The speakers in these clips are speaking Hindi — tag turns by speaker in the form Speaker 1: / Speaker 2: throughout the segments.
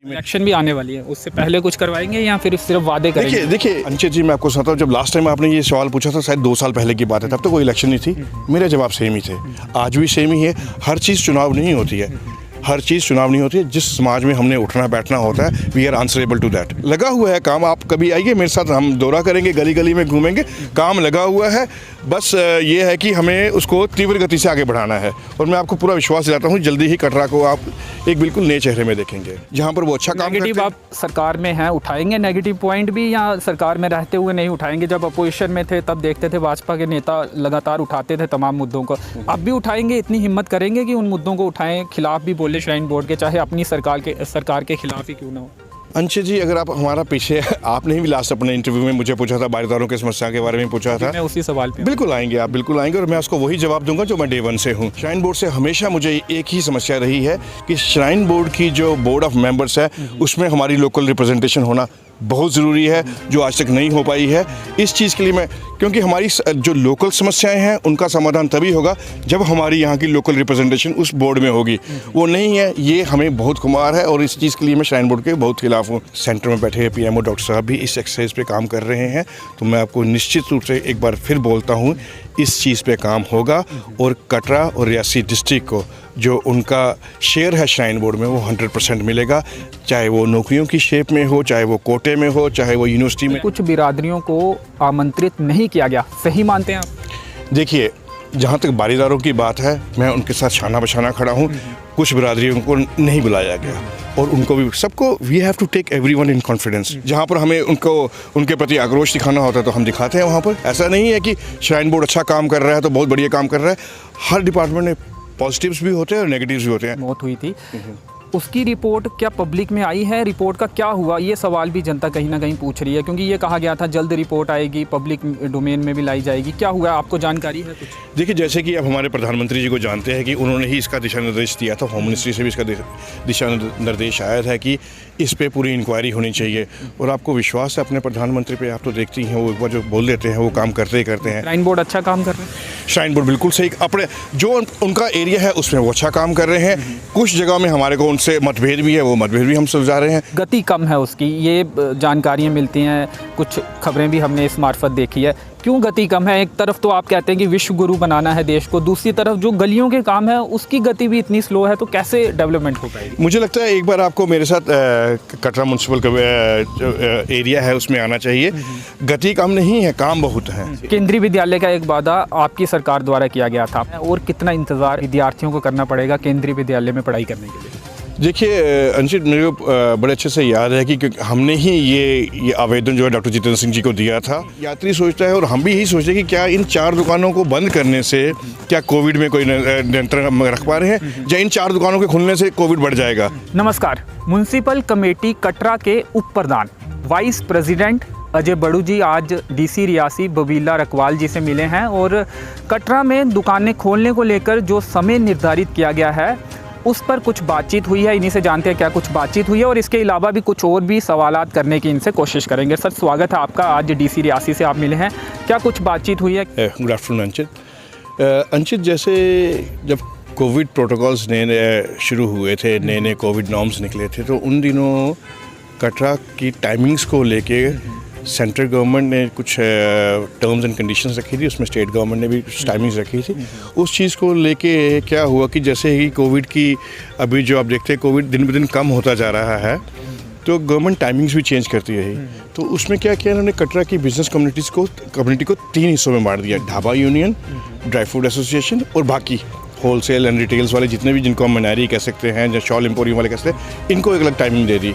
Speaker 1: इलेक्शन भी आने वाली है, उससे पहले कुछ करवाएंगे या फिर सिर्फ वादे करेंगे?
Speaker 2: देखिए अंचित जी, मैं आपको सुनाता हूँ, जब लास्ट टाइम आपने ये सवाल पूछा था शायद 2 साल पहले की बात है, तब तो कोई इलेक्शन नहीं थी। मेरे जवाब सेम ही थे, आज भी सेम ही है। हर चीज़ चुनाव नहीं होती है, हर चीज़ चुनाव नहीं होती है। जिस समाज में हमने उठना बैठना होता है, we are answerable to that. लगा हुआ है काम, आप कभी आइए मेरे साथ, हम दौरा करेंगे, गली गली में घूमेंगे, काम लगा हुआ है। बस ये है कि हमें उसको तीव्र गति से आगे बढ़ाना है, और मैं आपको पूरा विश्वास दिलाता हूँ जल्दी ही कटरा को आप एक बिल्कुल नए चेहरे में देखेंगे, जहाँ पर वो अच्छा काम करते हैं।
Speaker 1: नेगेटिव आप सरकार में हैं, उठाएंगे नेगेटिव पॉइंट भी, या सरकार में रहते हुए नहीं उठाएंगे? जब अपोजिशन में थे तब देखते थे भाजपा के नेता लगातार उठाते थे तमाम मुद्दों को, अब भी उठाएंगे? इतनी हिम्मत करेंगे कि उन मुद्दों को उठाएं, खिलाफ भी बोले श्राइन बोर्ड के, चाहे अपनी सरकार के खिलाफ ही क्यों ना हो?
Speaker 2: अंशित जी, अगर आप हमारा पीछे, आपने भी लास्ट अपने इंटरव्यू में मुझे पूछा था, बारीदारों की समस्या के बारे में पूछा था,
Speaker 1: मैं उसी सवाल पे।
Speaker 2: बिल्कुल आएंगे, आप बिल्कुल आएंगे, और मैं उसको वही जवाब दूंगा जो मैं डे 1 से हूँ। श्राइन बोर्ड से हमेशा मुझे एक ही समस्या रही है कि श्राइन बोर्ड की जो बोर्ड ऑफ मेंबर्स है उसमें हमारी लोकल रिप्रेजेंटेशन होना बहुत ज़रूरी है, जो आज तक नहीं हो पाई है। इस चीज़ के लिए मैं, क्योंकि हमारी जो लोकल समस्याएं हैं उनका समाधान तभी होगा जब हमारी यहाँ की लोकल रिप्रेजेंटेशन उस बोर्ड में होगी। वो नहीं है, ये हमें बहुत खुमार है, और इस चीज़ के लिए मैं श्राइन बोर्ड के बहुत खिलाफ हूँ। सेंटर में बैठे पीएमओ डॉक्टर साहब भी इस एक्सरसाइज पे काम कर रहे हैं, तो मैं आपको निश्चित रूप से एक बार फिर बोलता हूँ, इस चीज़ पे काम होगा, और कटरा और रियासी डिस्ट्रिक्ट को जो उनका शेयर है श्राइन बोर्ड में वो 100% मिलेगा, चाहे वो नौकरियों की शेप में हो, चाहे वो कोटे में हो, चाहे वो यूनिवर्सिटी में।
Speaker 1: कुछ बिरादरियों को आमंत्रित नहीं किया गया, सही मानते हैं आप?
Speaker 2: देखिए, जहाँ तक बारीदारों की बात है, मैं उनके साथ शाना बशाना खड़ा हूँ। कुछ बिरादरियों को नहीं बुलाया गया, और उनको भी, सबको, we have to take everyone in confidence. जहाँ पर हमें उनको उनके प्रति आक्रोश दिखाना होता है तो हम दिखाते हैं वहाँ पर। ऐसा नहीं है कि श्राइन बोर्ड अच्छा काम कर रहा है तो बहुत बढ़िया काम कर रहा है। हर डिपार्टमेंट में पॉजिटिव्स भी होते हैं और नेगेटिव्स भी होते हैं।
Speaker 1: मौत हुई थी, उसकी रिपोर्ट क्या पब्लिक में आई है? रिपोर्ट का क्या हुआ? ये सवाल भी जनता कहीं ना कहीं पूछ रही है, क्योंकि ये कहा गया था जल्द रिपोर्ट आएगी, पब्लिक डोमेन में भी लाई जाएगी। क्या हुआ, आपको जानकारी है कुछ?
Speaker 2: देखिए, जैसे कि अब हमारे प्रधानमंत्री जी को जानते हैं कि उन्होंने ही इसका दिशा निर्देश दिया था, होम मिनिस्ट्री से भी इसका दिशा निर्देश आया था कि इस पे पूरी इंक्वायरी होनी चाहिए। और आपको विश्वास है अपने प्रधानमंत्री पे, आप तो देखती हैं वो एक बार जो बोल देते हैं वो काम करते ही करते हैं।
Speaker 1: श्राइन बोर्ड अच्छा काम कर रहे हैं?
Speaker 2: श्राइन बोर्ड बिल्कुल सही, अपने जो उनका एरिया है उसमें वो अच्छा काम कर रहे हैं। कुछ जगह में हमारे को उनसे मतभेद भी है, वो मतभेद भी हम सुलझा रहे हैं।
Speaker 1: गति कम है उसकी, ये जानकारियाँ मिलती हैं, कुछ खबरें भी हमने इस मार्फत देखी है। क्यों गति कम है? एक तरफ तो आप कहते हैं कि विश्व गुरु बनाना है देश को, दूसरी तरफ जो गलियों के काम है उसकी गति भी इतनी स्लो है, तो कैसे डेवलपमेंट हो पाएगी?
Speaker 2: मुझे लगता है एक बार आपको मेरे साथ कटरा म्यूनसिपल एरिया है उसमें आना चाहिए। गति कम नहीं है, काम बहुत है।
Speaker 1: केंद्रीय विद्यालय का एक वादा आपकी सरकार द्वारा किया गया था, और कितना इंतज़ार विद्यार्थियों को करना पड़ेगा केंद्रीय विद्यालय में पढ़ाई करने के लिए?
Speaker 2: देखिए अंशित, मेरे को बड़े अच्छे से याद है कि हमने ही ये आवेदन जो है डॉक्टर जितेंद्र सिंह जी को दिया था। यात्री सोचता है और हम भी यही सोचते हैं कि क्या इन 4 दुकानों को बंद करने से क्या कोविड में कोई नियंत्रण रख पा रहे हैं, या इन 4 दुकानों के खुलने से कोविड बढ़ जाएगा?
Speaker 1: नमस्कार, म्यूनसिपल कमेटी कटरा के उप प्रधान वाइस प्रेसिडेंट अजय बड़ू जी आज डीसी रियासी बबीला रकवाल जी से मिले हैं, और कटरा में दुकानें खोलने को लेकर जो समय निर्धारित किया गया है उस पर कुछ बातचीत हुई है। इन्हीं से जानते हैं क्या कुछ बातचीत हुई है, और इसके अलावा भी कुछ और भी सवालात करने की इनसे कोशिश करेंगे। सर, स्वागत है आपका, आज डीसी रियासी से आप मिले हैं, क्या कुछ बातचीत हुई है?
Speaker 2: Good afternoon Anshit. जैसे जब कोविड प्रोटोकॉल्स नए शुरू हुए थे, नए कोविड नॉर्म्स निकले थे, तो उन दिनों कटरा की टाइमिंग्स को लेके सेंट्रल गवर्नमेंट ने कुछ टर्म्स एंड कंडीशंस रखी थी, उसमें स्टेट गवर्नमेंट ने भी टाइमिंग्स रखी थी। उस चीज़ को लेके क्या हुआ कि जैसे ही कोविड की, अभी जो आप देखते हैं कोविड दिन ब दिन कम होता जा रहा है, तो गवर्नमेंट टाइमिंग्स भी चेंज करती रही। तो उसमें क्या किया इन्होंने, कटरा की बिजनेस कम्युनिटी को 3 हिस्सों में बांट दिया। Dhaba union, dry fruit association और बाकी होलसेल एंड रिटेल्स वाले जितने भी, जिनको हम मनारी कह सकते हैं या शॉल एम्पोरियम वाले कह सकते हैं, इनको एक अलग टाइमिंग दे दी।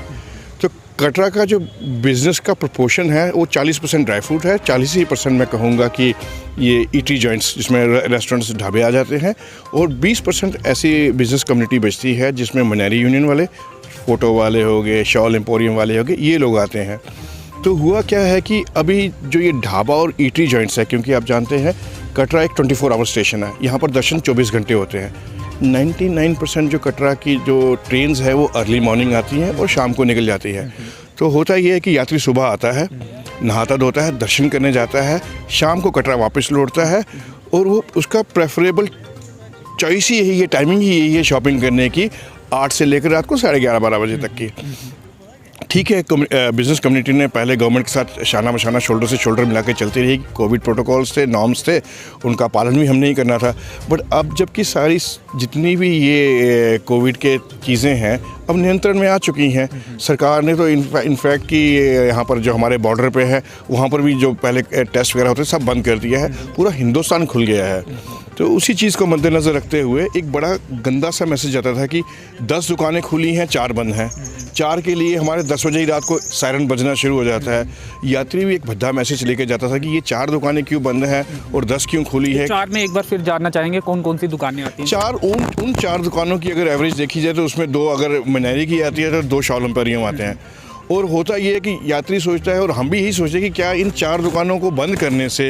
Speaker 2: तो कटरा का जो बिज़नेस का प्रोपोर्शन है वो 40% ड्राई फ्रूट है, 40% मैं कहूँगा कि ये ईटी जॉइंट्स जिसमें रेस्टोरेंट्स ढाबे आ जाते हैं, और 20% ऐसी बिज़नेस कम्युनिटी बचती है जिसमें मनारी यूनियन वाले, फ़ोटो वाले हो गए, शॉल एम्पोरियम वाले हो गए, ये लोग आते हैं। तो हुआ क्या है कि अभी जो ये ढाबा और ईटी जॉइंट्स है, क्योंकि आप जानते हैं कटरा एक 24 आवर स्टेशन है, यहाँ पर दर्शन 24 घंटे होते हैं। 99% जो कटरा की जो ट्रेन्स है वो अर्ली मॉर्निंग आती हैं और शाम को निकल जाती है। तो होता ये है कि यात्री सुबह आता है, नहाता धोता है, दर्शन करने जाता है, शाम को कटरा वापस लौटता है, और वो उसका प्रेफरेबल चॉइस ही यही है, टाइमिंग ही यही है शॉपिंग करने की, 8 से लेकर रात को 11:30-12 बजे तक की। ठीक है, बिज़नेस कम्युनिटी ने पहले गवर्नमेंट के साथ शाना बशाना शोल्डर से शोल्डर मिला के चलती रही। कोविड प्रोटोकॉल्स थे, नॉर्म्स थे, उनका पालन भी हमने ही करना था। बट अब जबकि सारी जितनी भी ये कोविड के चीज़ें हैं अब नियंत्रण में आ चुकी हैं। सरकार ने तो इनफैक्ट कि यहाँ पर जो हमारे बॉर्डर पे है वहाँ पर भी जो पहले टेस्ट वगैरह होते सब बंद कर दिया है। पूरा हिंदुस्तान खुल गया है। तो उसी चीज़ को मद्देनज़र रखते हुए एक बड़ा गंदा सा मैसेज आता था कि 10 दुकानें खुली हैं, 4 बंद हैं। 4 के लिए हमारे 10 बजे ही रात को सायरन बजना शुरू हो जाता है। यात्री भी एक भद्दा मैसेज लेके जाता था कि ये 4 दुकानें क्यों बंद हैं और 10 क्यों खुली है।
Speaker 1: 4 में एक बार फिर जानना चाहेंगे कौन कौन सी दुकानें आती हैं?
Speaker 2: 4 उन 4 दुकानों की अगर एवरेज देखी जाए तो उसमें 2 अगर मनारी की आती है तो 2 शाल एम्पोरियम आते हैं। और होता ये है कि यात्री सोचता है और हम भी यही सोचते हैं कि क्या इन 4 दुकानों को बंद करने से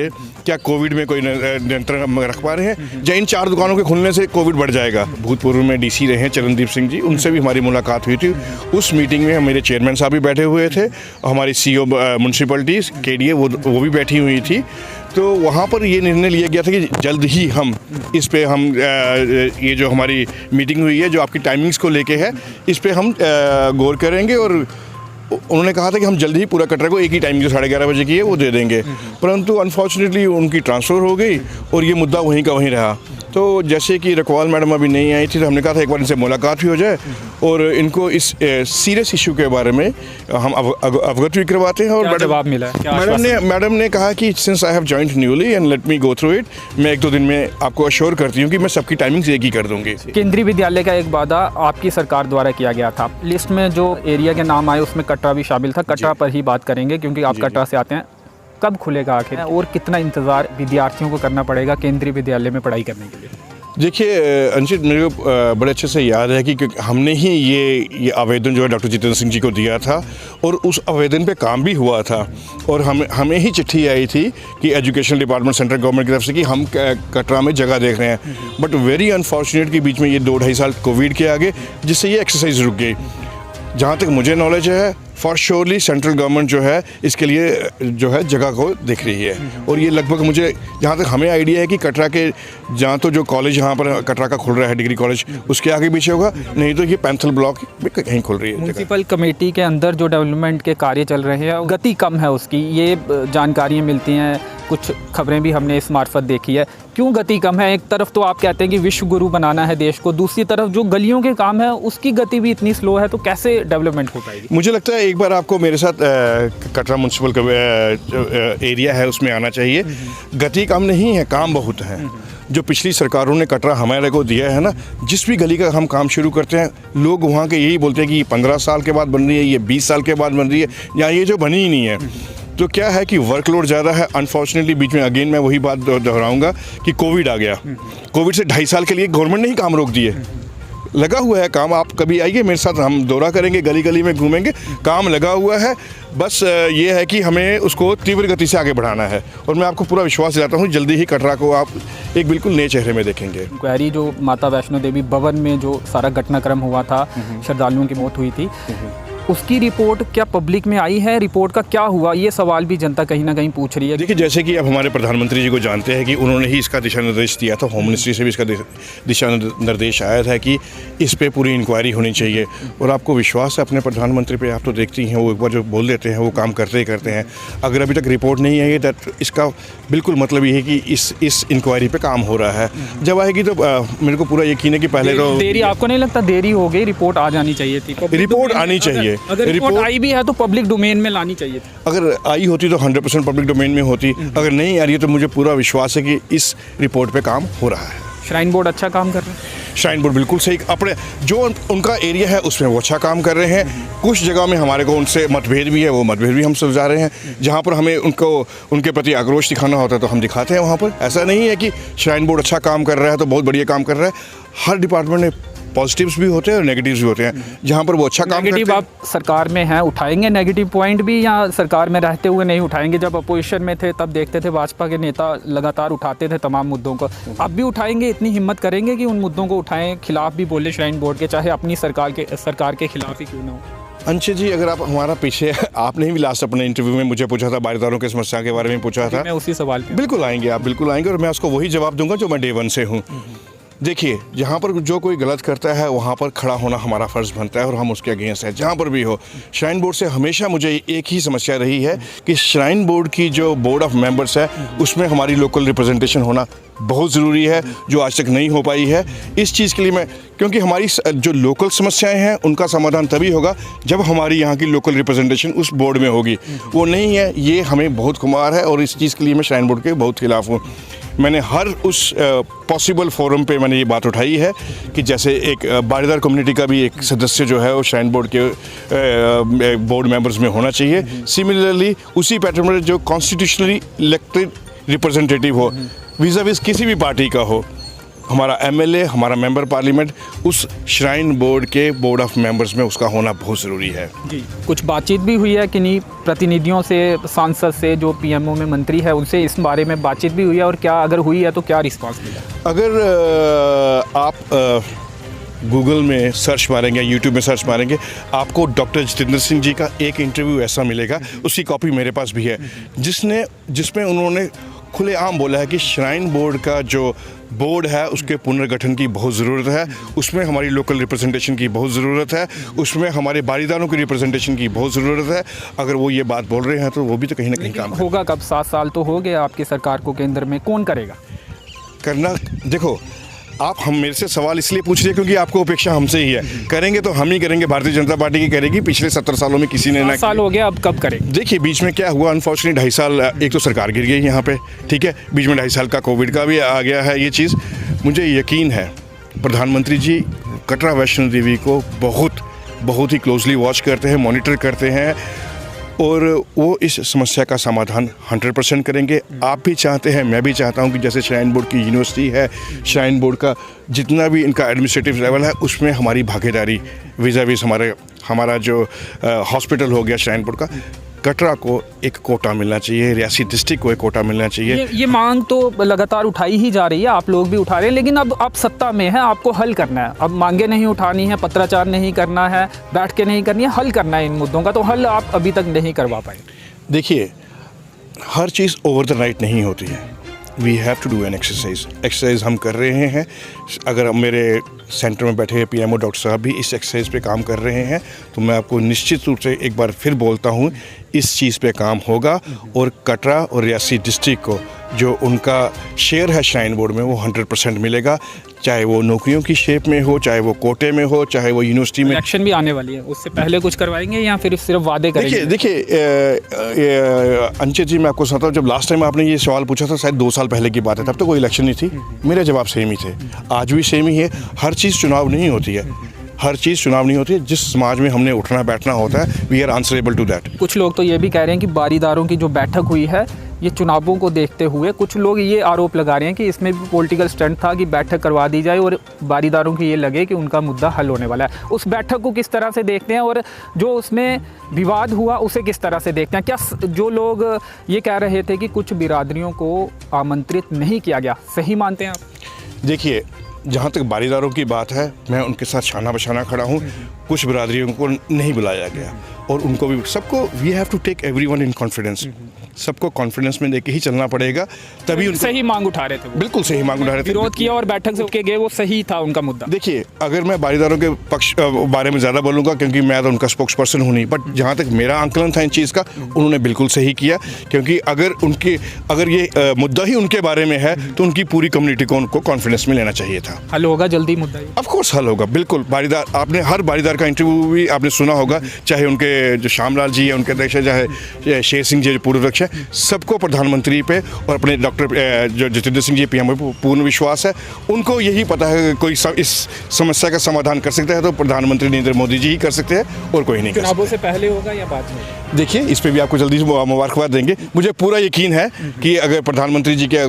Speaker 2: क्या कोविड में कोई नियंत्रण रख पा रहे हैं, या इन 4 दुकानों के खुलने से कोविड बढ़ जाएगा। भूतपूर्व में डीसी रहे हैं चरणदीप सिंह जी, उनसे भी हमारी मुलाकात हुई थी। उस मीटिंग में मेरे चेयरमैन साहब भी बैठे हुए थे, हमारी सीईओ म्यूनसिपलिटी केडीए वो भी बैठी हुई थी। तो वहाँ पर ये निर्णय लिया गया था कि जल्द ही हम इस पे हम ये जो हमारी मीटिंग हुई है जो आपकी टाइमिंग्स को लेके है, इस पे हम गौर करेंगे। और उन्होंने कहा था कि हम जल्दी ही पूरा कटरा को एक ही टाइम जो 11:30 बजे की है वो दे देंगे। परंतु अनफॉर्चुनेटली उनकी ट्रांसफ़र हो गई और ये मुद्दा वहीं का वहीं रहा। तो जैसे कि रकवाल मैडम अभी नहीं आई थी तो हमने कहा था एक बार इनसे मुलाकात भी हो जाए और इनको इस सीरियस इशू के बारे में हम अवगत भी करवाते हैं। और
Speaker 1: जवाब मिला है?
Speaker 2: मैडम ने कहा कि since I have joined newly and let me go through it, मैं 1-2 दिन में आपको अश्योर करती हूँ कि मैं सबकी टाइमिंग्स एक ही कर दूँगी।
Speaker 1: केंद्रीय विद्यालय का एक वादा आपकी सरकार द्वारा किया गया था। लिस्ट में जो एरिया के नाम आए उसमें कटरा भी शामिल था। कटरा पर ही बात करेंगे क्योंकि आप कटरा से आते हैं। कब खुलेगा आखिर और कितना इंतज़ार विद्यार्थियों को करना पड़ेगा केंद्रीय विद्यालय में पढ़ाई करने के लिए?
Speaker 2: देखिए अंशित, मेरे को बड़े अच्छे से याद है कि हमने ही ये आवेदन जो है डॉक्टर जितेंद्र सिंह जी को दिया था और उस आवेदन पे काम भी हुआ था। और हमें ही चिट्ठी आई थी कि एजुकेशन डिपार्टमेंट सेंट्रल गवर्नमेंट की तरफ से कि हम कटरा में जगह देख रहे हैं। बट वेरी अनफॉर्चुनेट कि बीच में ये 2-2.5 साल कोविड के आगे जिससे ये एक्सरसाइज रुक गई। जहाँ तक मुझे नॉलेज है फॉर श्योरली सेंट्रल गवर्नमेंट जो है इसके लिए जो है जगह को देख रही है। और ये लगभग मुझे जहाँ तक हमें आइडिया है कि कटरा के जहाँ तो जो कॉलेज यहाँ पर कटरा का खुल रहा है डिग्री कॉलेज उसके आगे पीछे होगा, नहीं तो ये पैंथल ब्लॉक में कहीं खुल रही है।
Speaker 1: म्यूनसिपल कमेटी के अंदर जो डेवलपमेंट के कार्य चल रहे हैं गति कम है उसकी, ये जानकारियाँ मिलती हैं, कुछ खबरें भी हमने इस मार्फत देखी है। क्यों गति कम है? एक तरफ तो आप कहते हैं कि विश्व गुरु बनाना है देश को, दूसरी तरफ जो गलियों के काम है उसकी गति भी इतनी स्लो है, तो कैसे डेवलपमेंट हो पाएगी?
Speaker 2: मुझे लगता है एक बार आपको मेरे साथ कटरा म्यूनसिपल एरिया है उसमें आना चाहिए। गति कम नहीं है, काम बहुत है। जो पिछली सरकारों ने कटरा हमारे को दिया है ना, जिस भी गली का हम काम शुरू करते हैं लोग वहाँ के यही बोलते हैं कि ये 15 साल के बाद बन रही है, ये 20 साल के बाद बन रही है, या ये जो बनी ही नहीं है। तो क्या है कि वर्कलोड ज़्यादा है। अनफॉर्चुनेटली बीच में अगेन मैं वही बात दोहराऊंगा कि कोविड आ गया। कोविड से 2.5 साल के लिए गवर्नमेंट ने ही काम रोक दिए। लगा हुआ है काम, आप कभी आइए मेरे साथ, हम दौरा करेंगे, गली गली में घूमेंगे, काम लगा हुआ है। बस ये है कि हमें उसको तीव्र गति से आगे बढ़ाना है। और मैं आपको पूरा विश्वास दिलाता हूँ जल्दी ही कटरा को आप एक बिल्कुल नए चेहरे में देखेंगे।
Speaker 1: इंक्वायरी जो माता वैष्णो देवी भवन में जो सारा घटनाक्रम हुआ था, श्रद्धालुओं की मौत हुई थी, उसकी रिपोर्ट क्या पब्लिक में आई है? रिपोर्ट का क्या हुआ? ये सवाल भी जनता कहीं ना कहीं पूछ रही है।
Speaker 2: देखिए, जैसे कि अब हमारे प्रधानमंत्री जी को जानते हैं कि उन्होंने ही इसका दिशा निर्देश दिया था, होम मिनिस्ट्री से भी इसका दिशा निर्देश आया था कि इस पे पूरी इंक्वायरी होनी चाहिए। और आपको विश्वास है अपने प्रधानमंत्री पे, आप तो देखती हैं वो एक बार जो बोल देते हैं वो काम करते ही करते हैं। अगर अभी तक रिपोर्ट नहीं आई है तो इसका बिल्कुल मतलब ये है कि इस इंक्वायरी पे काम हो रहा है। जब आएगी तो मेरे को पूरा यकीन है कि पहले तो
Speaker 1: देरी, आपको नहीं लगता देरी हो गई? रिपोर्ट आ जानी चाहिए थी,
Speaker 2: रिपोर्ट आनी चाहिए।
Speaker 1: अगर रिपोर्ट आई भी है तो पब्लिक डोमेन में लानी चाहिए थी।
Speaker 2: अगर आई होती तो 100% पब्लिक डोमेन में होती। अगर नहीं आ रही है तो मुझे पूरा विश्वास है कि इस रिपोर्ट पे काम हो रहा है।
Speaker 1: श्राइन बोर्ड अच्छा काम कर रहा है?
Speaker 2: श्राइन बोर्ड बिल्कुल सही, अपने जो उनका एरिया है उसमें वो अच्छा काम कर रहे हैं। कुछ जगह में हमारे को उनसे मतभेद भी है, वो मतभेद भी हम सुलझा रहे हैं। जहाँ पर हमें उनके प्रति आक्रोश दिखाना होता है तो हम दिखाते हैं वहाँ पर। ऐसा नहीं है कि श्राइन बोर्ड अच्छा काम कर रहा है तो बहुत बढ़िया काम कर रहा है। हर डिपार्टमेंट में पॉजिटिव्स भी होते हैं और नेगेटिव्स भी होते हैं। जहाँ पर वो अच्छा काम करते हैं।
Speaker 1: आप सरकार में हैं, उठाएंगे नेगेटिव पॉइंट भी, या सरकार में रहते हुए नहीं उठाएंगे? जब अपोजिशन में थे तब देखते थे भाजपा के नेता लगातार उठाते थे तमाम मुद्दों को, अब भी उठाएंगे? इतनी हिम्मत करेंगे कि उन मुद्दों को उठाएं, खिलाफ भी बोले श्राइन बोर्ड के, चाहे अपनी सरकार के खिलाफ ही क्यों ना हो?
Speaker 2: अंशित जी, अगर आप हमारा पीछे, आपने भी लास्ट अपने इंटरव्यू में मुझे पूछा था, बारिदारों की समस्या के बारे में पूछा था,
Speaker 1: मैं उसी सवाल पे।
Speaker 2: बिल्कुल आएंगे, आप बिल्कुल आएंगे और मैं उसको वही जवाब दूंगा जो मैं डे 1 से हूँ। देखिए, जहाँ पर जो कोई गलत करता है वहाँ पर खड़ा होना हमारा फ़र्ज़ बनता है और हम उसके अगेंस्ट हैं, जहाँ पर भी हो। श्राइन बोर्ड से हमेशा मुझे एक ही समस्या रही है कि श्राइन बोर्ड की जो बोर्ड ऑफ मेंबर्स है उसमें हमारी लोकल रिप्रेजेंटेशन होना बहुत ज़रूरी है, जो आज तक नहीं हो पाई है। इस चीज़ के लिए मैं, क्योंकि हमारी जो लोकल समस्याएं हैं उनका समाधान तभी होगा जब हमारी यहाँ की लोकल रिप्रेजेंटेशन उस बोर्ड में होगी। वो नहीं है, ये हमें बहुत खुमार है और इस चीज़ के लिए मैं श्राइन बोर्ड के बहुत खिलाफ हूँ। मैंने हर उस पॉसिबल फोरम पे मैंने ये बात उठाई है कि जैसे एक बारीदार कम्युनिटी का भी एक सदस्य जो है वो श्राइन बोर्ड के बोर्ड मेंबर्स में होना चाहिए। सिमिलरली उसी पैटर्न में जो कॉन्स्टिट्यूशनली इलेक्टेड रिप्रेजेंटेटिव हो, विज़ा-विज़ किसी भी पार्टी का हो, हमारा एमएलए, हमारा मेंबर पार्लियामेंट उस श्राइन बोर्ड के बोर्ड ऑफ मेंबर्स में उसका होना बहुत ज़रूरी है।
Speaker 1: जी, कुछ बातचीत भी हुई है किन्हीं प्रतिनिधियों से, सांसद से, जो पीएमओ में मंत्री है उनसे इस बारे में बातचीत भी हुई है, और क्या अगर हुई है तो क्या रिस्पांस मिला?
Speaker 2: अगर आप गूगल में सर्च मारेंगे, यूट्यूब में सर्च मारेंगे, आपको डॉक्टर जितेंद्र सिंह जी का एक इंटरव्यू ऐसा मिलेगा, उसकी कॉपी मेरे पास भी है, जिसमें उन्होंने खुलेआम बोला है कि श्राइन बोर्ड का जो बोर्ड है उसके पुनर्गठन की बहुत ज़रूरत है, उसमें हमारी लोकल रिप्रेजेंटेशन की बहुत ज़रूरत है, उसमें हमारे बारीदारों की रिप्रेजेंटेशन की बहुत ज़रूरत है। अगर वो ये बात बोल रहे हैं तो वो भी तो कहीं ना कहीं काम
Speaker 1: होगा। कब 7 साल तो हो गए आपकी सरकार को, केंद्र में कौन करेगा
Speaker 2: करना? देखो, आप हम मेरे से सवाल इसलिए पूछ रहे हैं क्योंकि आपको अपेक्षा हमसे ही है। करेंगे तो हम ही करेंगे, भारतीय जनता पार्टी की करेगी। पिछले 70 सालों में किसी ने ना,
Speaker 1: साल हो गया, अब कब करेंगे?
Speaker 2: देखिए, बीच में क्या हुआ, अनफॉर्चुनेटली 2.5 साल, एक तो सरकार गिर गई यहाँ पे, ठीक है, बीच में 2.5 साल का कोविड का भी आ गया है। ये चीज़ मुझे यकीन है प्रधानमंत्री जी कटरा वैष्णो देवी को बहुत ही क्लोजली वॉच करते हैं, मॉनिटर करते हैं और वो इस समस्या का समाधान 100% करेंगे। आप भी चाहते हैं, मैं भी चाहता हूं कि जैसे श्राइन बोर्ड की यूनिवर्सिटी है, श्राइन बोर्ड का जितना भी इनका एडमिनिस्ट्रेटिव लेवल है उसमें हमारी भागीदारी, विज़ा-विज़ हमारा जो हॉस्पिटल हो गया श्राइन बोर्ड का, कटरा को एक कोटा मिलना चाहिए, रियासी डिस्ट्रिक्ट को एक कोटा मिलना चाहिए।
Speaker 1: ये मांग तो लगातार उठाई ही जा रही है, आप लोग भी उठा रहे हैं, लेकिन अब आप सत्ता में हैं, आपको हल करना है। अब मांगे नहीं उठानी है, पत्राचार नहीं करना है, बैठ के नहीं करनी है, हल करना है इन मुद्दों का। तो हल आप अभी तक नहीं करवा पाए।
Speaker 2: देखिए, हर चीज़ ओवर द नाइट नहीं होती है। We have to do an exercise हम कर रहे हैं। अगर मेरे सेंटर में बैठे पीएमओ डॉक्टर साहब भी इस एक्सरसाइज पे काम कर रहे हैं, तो मैं आपको निश्चित रूप से एक बार फिर बोलता हूँ, इस चीज़ पे काम होगा और कटरा और रियासी डिस्ट्रिक्ट को जो उनका शेयर है श्राइन बोर्ड में वो 100% मिलेगा, चाहे वो नौकरियों की शेप में हो, चाहे वो कोटे में हो, चाहे वो यूनिवर्सिटी में।
Speaker 1: इलेक्शन भी आने वाली है, उससे पहले कुछ करवाएंगे या फिर सिर्फ वादे करेंगे?
Speaker 2: देखिए अंचित जी, मैं आपको सुनाता हूँ, जब लास्ट टाइम आपने ये सवाल पूछा था शायद 2 साल पहले की बात है, तब तो कोई इलेक्शन नहीं थी, मेरे जवाब सेम ही थे, आज भी सेम ही है। हर चीज़ चुनाव नहीं होती है, हर चीज़ चुनाव नहीं होती है। जिस समाज में हमने उठना बैठना होता है, we are answerable to that.
Speaker 1: कुछ लोग तो ये भी कह रहे हैं कि बारीदारों की जो बैठक हुई है ये चुनावों को देखते हुए, कुछ लोग ये आरोप लगा रहे हैं कि इसमें भी पॉलिटिकल स्टंट था कि बैठक करवा दी जाए और बारीदारों की ये लगे कि उनका मुद्दा हल होने वाला है। उस बैठक को किस तरह से देखते हैं और जो उसमें विवाद हुआ उसे किस तरह से देखते हैं? क्या जो लोग ये कह रहे थे कि कुछ बिरादरियों को आमंत्रित नहीं किया गया, सही मानते हैं आप?
Speaker 2: देखिए, जहाँ तक बारीदारों की बात है, मैं उनके साथ शाना बशाना खड़ा हूँ। कुछ बिरादरियों को नहीं बुलाया गया और उनको भी, सबको we have to take everyone in confidence, सबको कॉन्फिडेंस में लेके ही चलना पड़ेगा, तभी उनको
Speaker 1: सही मांग उठा रहे थे वो।
Speaker 2: बिल्कुल सही मांग उठा रहे थे,
Speaker 1: विरोध किया और बैठक से होके गए, वो सही था उनका मुद्दा।
Speaker 2: देखिए, अगर मैं बारीदारों के पक्ष बारे में ज़्यादा बोलूँगा क्योंकि मैं तो उनका स्पोक्स पर्सन हूँ नहीं, बट जहाँ तक मेरा आंकलन था इन चीज़ का, उन्होंने बिल्कुल सही किया, क्योंकि अगर ये मुद्दा ही उनके बारे में है तो उनकी पूरी कम्युनिटी को उनको कॉन्फिडेंस में लेना चाहिए था।
Speaker 1: हल होगा जल्दी मुद्दा?
Speaker 2: ऑफ कोर्स हल होगा, बिल्कुल। बारीदार, आपने हर बारीदार का इंटरव्यू भी आपने सुना होगा, चाहे उनके जो श्यामलाल जी है उनके अध्यक्ष है, चाहे शेर सिंह जी पूर्व अध्यक्ष है, सबको प्रधानमंत्री पे और अपने डॉक्टर जो जितेंद्र सिंह जी पीएम पे पूर्ण विश्वास है। उनको यही पता है कि कोई इस समस्या का समाधान कर सकता है तो प्रधानमंत्री नरेंद्र मोदी जी ही कर सकते हैं और कोई नहीं कर सकता।
Speaker 1: चुनावों से पहले होगा या बाद में?
Speaker 2: देखिए, इस पे भी आपको जल्दी से मुबारकबाद देंगे। मुझे पूरा यकीन है कि अगर प्रधानमंत्री जी के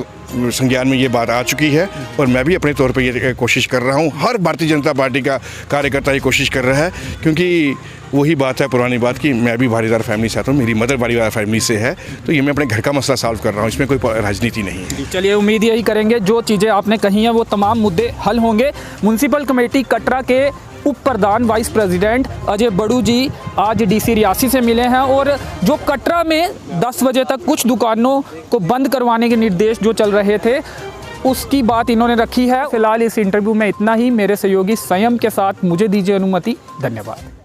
Speaker 2: संज्ञान में ये बात आ चुकी है और मैं भी अपने तौर पे ये कोशिश कर रहा हूँ, हर भारतीय जनता पार्टी का कार्यकर्ता ये कोशिश कर रहा है, क्योंकि वही बात है, पुरानी बात, कि मैं भी बारीदार फैमिली से आता हूँ, मेरी मदर बारीदार फैमिली से है, तो ये मैं अपने घर का मसला सॉल्व कर रहा हूँ, इसमें कोई राजनीति नहीं है।
Speaker 1: चलिए, उम्मीद यही करेंगे जो चीज़ें आपने कही हैं वो तमाम मुद्दे हल होंगे। म्यूनसिपल कमेटी कटरा के उप प्रधान वाइस प्रेसिडेंट अजय बड़ू जी आज डीसी रियासी से मिले हैं और जो कटरा में 10 बजे तक कुछ दुकानों को बंद करवाने के निर्देश जो चल रहे थे उसकी बात इन्होंने रखी है। फिलहाल इस इंटरव्यू में इतना ही। मेरे सहयोगी संयम के साथ मुझे दीजिए अनुमति। धन्यवाद।